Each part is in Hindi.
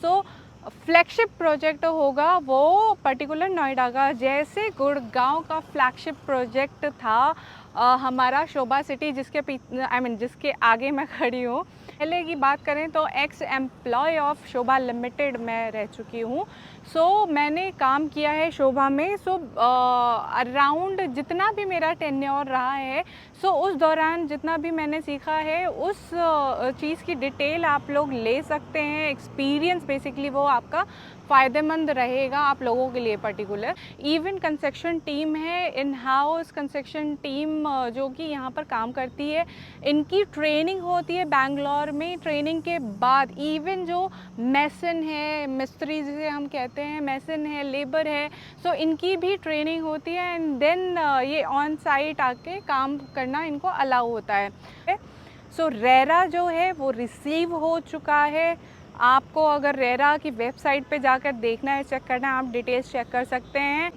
सो फ्लैगशिप प्रोजेक्ट होगा वो पर्टिकुलर नोएडा का, जैसे गुड़गांव का फ्लैगशिप प्रोजेक्ट था हमारा शोभा सिटी, जिसके आगे मैं खड़ी हूँ। पहले की बात करें तो ex employee of Sobha Limited मैं रह चुकी हूँ। मैंने काम किया है शोभा में। अराउंड जितना भी मेरा टेन्योर रहा है, उस दौरान जितना भी मैंने सीखा है उस चीज़ की डिटेल आप लोग ले सकते हैं। एक्सपीरियंस बेसिकली वो आपका फ़ायदेमंद रहेगा आप लोगों के लिए। पर्टिकुलर इवन कंस्ट्रक्शन टीम है, इन हाउस कंस्ट्रक्शन टीम जो कि यहाँ पर काम करती है, इनकी ट्रेनिंग होती है बैंगलोर में। ट्रेनिंग के बाद इवन जो मैसन है, मिस्त्री जिसे हम कहते हैं, मैसन है, लेबर है, इनकी भी ट्रेनिंग होती है एंड देन ये ऑन साइट आके काम करना इनको अलाउ होता है। रेरा जो है वो रिसीव हो चुका है। आपको अगर रेरा की वेबसाइट पे जाकर देखना है, चेक करना है, आप डिटेल्स चेक कर सकते हैं।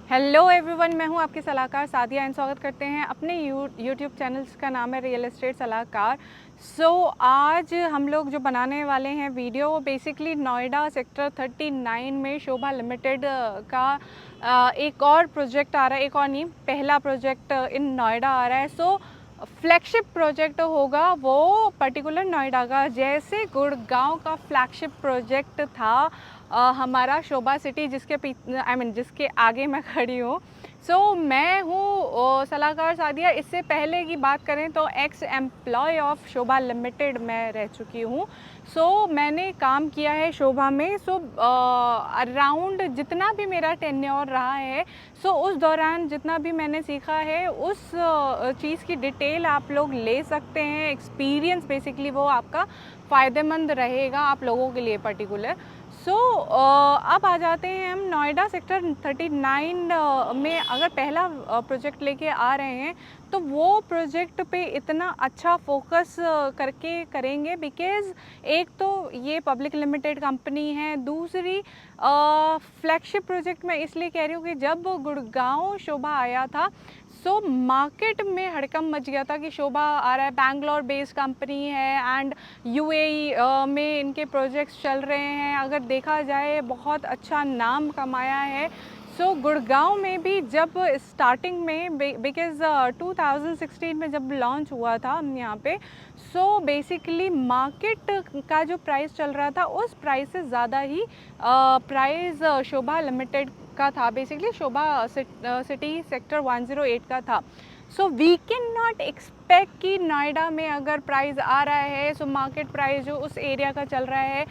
हेलो एवरीवन, मैं हूं आपकी सलाहकार सादिया एंड स्वागत करते हैं अपने यूट्यूब चैनल्स का नाम है रियल एस्टेट सलाहकार। आज हम लोग जो बनाने वाले हैं वीडियो, वो बेसिकली नोएडा सेक्टर 39 में शोभा लिमिटेड का एक और प्रोजेक्ट आ रहा है। एक और नहीं, पहला प्रोजेक्ट इन नोएडा आ रहा है। फ्लैगशिप प्रोजेक्ट होगा वो पर्टिकुलर नोएडा का, जैसे गुड़गांव का फ्लैगशिप प्रोजेक्ट था हमारा शोभा सिटी, जिसके आगे मैं खड़ी हूँ। मैं हूँ सलाहकार सादिया। इससे पहले की बात करें तो ex employee of Sobha Limited मैं रह चुकी हूँ। मैंने काम किया है शोभा में। अराउंड जितना भी मेरा टेन्योर रहा है, उस दौरान जितना भी मैंने सीखा है उस चीज़ की डिटेल आप लोग ले सकते हैं। एक्सपीरियंस बेसिकली वो आपका फ़ायदेमंद रहेगा आप लोगों के लिए। पर्टिकुलर अब आ जाते हैं हम नोएडा सेक्टर 39 में। अगर पहला प्रोजेक्ट लेके आ रहे हैं तो वो प्रोजेक्ट पे इतना अच्छा फोकस करके करेंगे, बिकॉज़ एक तो ये पब्लिक लिमिटेड कंपनी है, दूसरी फ्लैगशिप प्रोजेक्ट मैं इसलिए कह रही हूँ कि जब गुड़गांव शोभा आया था, मार्केट में हड़कंप मच गया था कि शोभा आ रहा है, बैंगलोर बेस्ड कंपनी है एंड यूएई में इनके प्रोजेक्ट्स चल रहे हैं। अगर देखा जाए बहुत अच्छा नाम कमाया है। गुड़गांव में भी जब स्टार्टिंग में बिकॉज़ 2016 में जब लॉन्च हुआ था यहाँ पे, बेसिकली मार्केट का जो प्राइस चल रहा था उस प्राइस से ज़्यादा ही प्राइस शोभा लिमिटेड का था। बेसिकली शोभा सिटी सेक्टर 108 का था। वी कैन नॉट एक्सपेक्ट कि नोएडा में अगर प्राइस आ रहा है, मार्केट प्राइस जो उस एरिया का चल रहा है,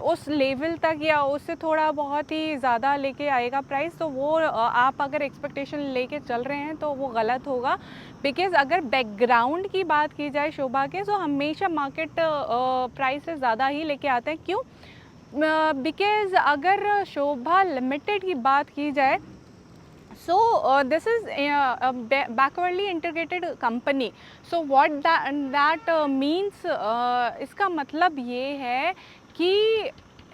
उस लेवल तक या उससे थोड़ा बहुत ही ज़्यादा लेके आएगा प्राइस। वो आप अगर एक्सपेक्टेशन लेके चल रहे हैं तो वो गलत होगा। बिकॉज़ अगर बैकग्राउंड की बात की जाए शोभा के, हमेशा मार्केट प्राइस से ज़्यादा ही लेके आते हैं। क्यों? बिकॉज़ अगर शोभा लिमिटेड की बात की जाए, this is a backwardly integrated company. What that means, इसका मतलब ये है कि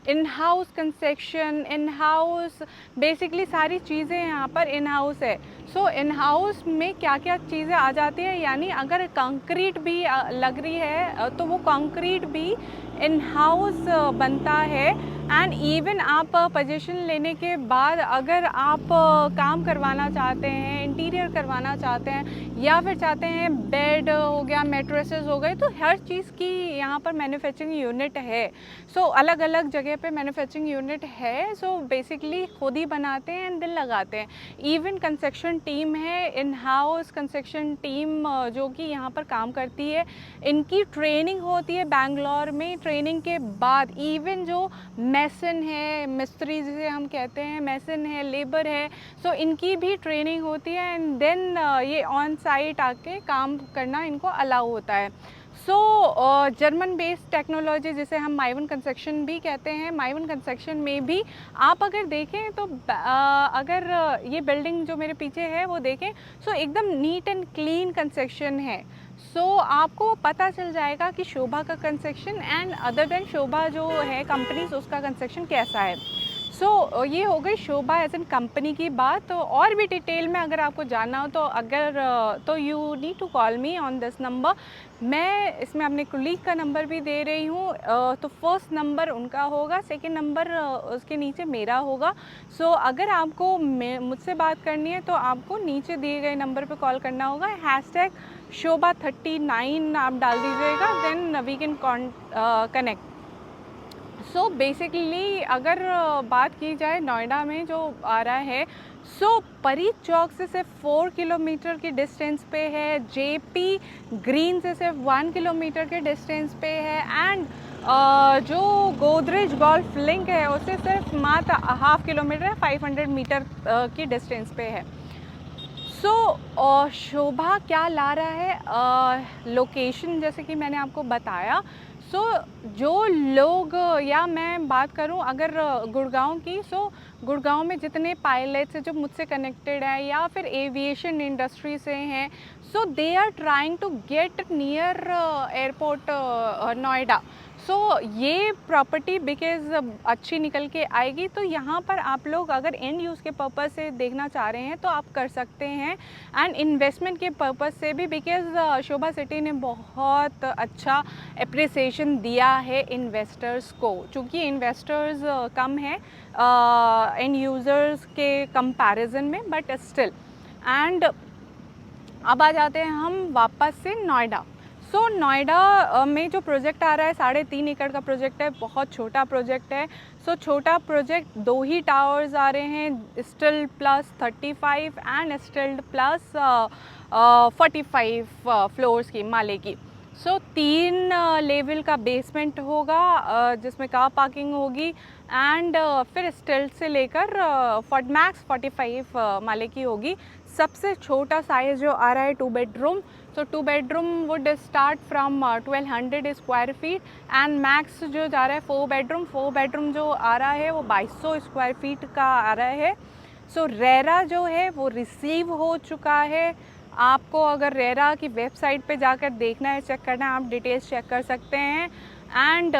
in house construction, in house basically सारी चीज़ें यहाँ पर इन हाउस है। इन हाउस में क्या क्या चीज़ें आ जाती है, यानी अगर कंक्रीट भी लग रही है तो वो कंक्रीट भी इन हाउस बनता है। एंड इवन आप पोजीशन लेने के बाद अगर आप काम करवाना चाहते हैं, इंटीरियर करवाना चाहते हैं, या फिर चाहते हैं बेड हो गया, मैट्रेसेस हो गए, तो हर चीज़ की यहाँ पर मैन्युफैक्चरिंग यूनिट है। अलग अलग जगह पे मैन्युफैक्चरिंग यूनिट है। बेसिकली खुद ही बनाते हैं एंड दिल लगाते हैं। इवन कंस्ट्रक्शन टीम है, इन हाउस कंस्ट्रक्शन टीम जो कि यहाँ पर काम करती है, इनकी ट्रेनिंग होती है बैंगलोर में। ट्रेनिंग के बाद इवन जो मैसन है, मिस्त्री जिसे हम कहते हैं, मैसन है, लेबर है, इनकी भी ट्रेनिंग होती है एंड देन ये ऑन साइट आके काम करना इनको अलाउ होता है। जर्मन बेस्ड टेक्नोलॉजी जिसे हम माइवन कंस्ट्रक्शन भी कहते हैं, माइवन कंस्ट्रक्शन में भी आप अगर देखें तो अगर ये बिल्डिंग जो मेरे पीछे है वो देखें, एकदम नीट एंड क्लीन कंस्ट्रक्शन है। आपको पता चल जाएगा कि शोभा का कंस्ट्रक्शन एंड अदर देन शोभा जो है कंपनीज, उसका कंस्ट्रक्शन कैसा है। सो ये हो गई शोभा एज एन कंपनी की बात। तो और भी डिटेल में अगर आपको जानना हो तो you need to call me on this number. मैं इसमें अपने कुलीग का नंबर भी दे रही हूँ। तो फर्स्ट नंबर उनका होगा, सेकंड नंबर उसके नीचे मेरा होगा। सो अगर आपको मुझसे बात करनी है तो आपको नीचे दिए गए नंबर पे कॉल करना होगा। हैशटैग शोभा39 आप डाल दीजिएगा, then we can connect. So basically अगर बात की जाए नोएडा में जो आ रहा है, सो परीख चौक से सिर्फ 4 किलोमीटर की डिस्टेंस पे है, जेपी ग्रीन से सिर्फ 1 किलोमीटर के डिस्टेंस पे है, एंड जो गोदरेज गोल्फ लिंक है उससे सिर्फ मात्र हाफ किलोमीटर 500 मीटर की डिस्टेंस पे है। सो शोभा क्या ला रहा है, लोकेशन जैसे कि मैंने आपको बताया। सो जो लोग, या मैं बात करूं अगर गुड़गांव की, सो गुड़गांव में जितने पायलट्स हैं जो मुझसे कनेक्टेड है या फिर एविएशन इंडस्ट्री से हैं, so they are trying to get near airport Noida. So ये प्रॉपर्टी बिकॉज अच्छी निकल के आएगी, तो यहाँ पर आप लोग अगर एंड यूज़ के पर्पज़ से देखना चाह रहे हैं तो आप कर सकते हैं, एंड इन्वेस्टमेंट के पर्पज़ से भी, बिकॉज शोभा सिटी ने बहुत अच्छा एप्रिसिएशन दिया है इन्वेस्टर्स को। चूँकि इन्वेस्टर्स कम हैं एंड यूज़र्स के कंपैरिजन में, बट स्टिल। एंड अब आ जाते हैं हम वापस से नोएडा। सो नोएडा में जो प्रोजेक्ट आ रहा है 3.5 एकड़ का प्रोजेक्ट है, बहुत छोटा प्रोजेक्ट है। सो छोटा प्रोजेक्ट, 2 ही टावर्स आ रहे हैं, still plus 35 and stilled plus 45 floors की माले की। सो 3 लेवल का बेसमेंट होगा जिसमें कार पार्किंग होगी, एंड फिर स्टिल्ट से लेकर मैक्स 45 माले की होगी। सबसे छोटा साइज़ जो आ रहा है 2 bedroom. So 2 bedroom would start from 1200 square feet, and max जो जा रहा है 4 बेडरूम जो आ रहा है वो 2200 स्क्वायर फीट का आ रहा है। सो रेरा जो है वो रिसीव हो चुका है। आपको अगर रेरा की वेबसाइट पे जाकर देखना है, चेक करना है, आप डिटेल्स चेक कर सकते हैं। एंड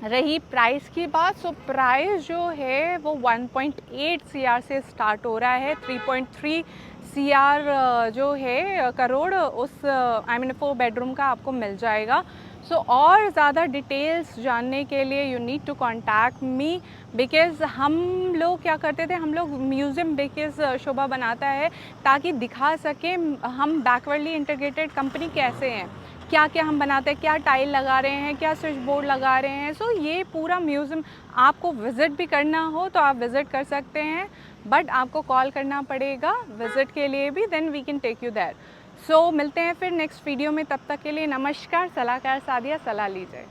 रही प्राइस की बात, सो प्राइस जो है वो 1.8 CR से स्टार्ट हो रहा है। 3.3 CR जो है करोड़ उस 4 बेडरूम का आपको मिल जाएगा। सो और ज़्यादा डिटेल्स जानने के लिए you need to contact me, because हम लोग क्या करते थे, हम लोग म्यूज़ियम बिकॉज़ शोभा बनाता है ताकि दिखा सकें हम बैकवर्डली इंटीग्रेटेड कंपनी कैसे हैं, क्या क्या हम बनाते हैं, क्या टाइल लगा रहे हैं, क्या स्विच बोर्ड लगा रहे हैं। सो ये पूरा म्यूज़ियम आपको विज़िट भी करना हो तो आप विज़िट कर सकते हैं, बट आपको कॉल करना पड़ेगा विज़िट के लिए भी, then we can take you there. So मिलते हैं फिर नेक्स्ट वीडियो में, तब तक के लिए नमस्कार। सलाहकार सादिया, सलाह लीजिए।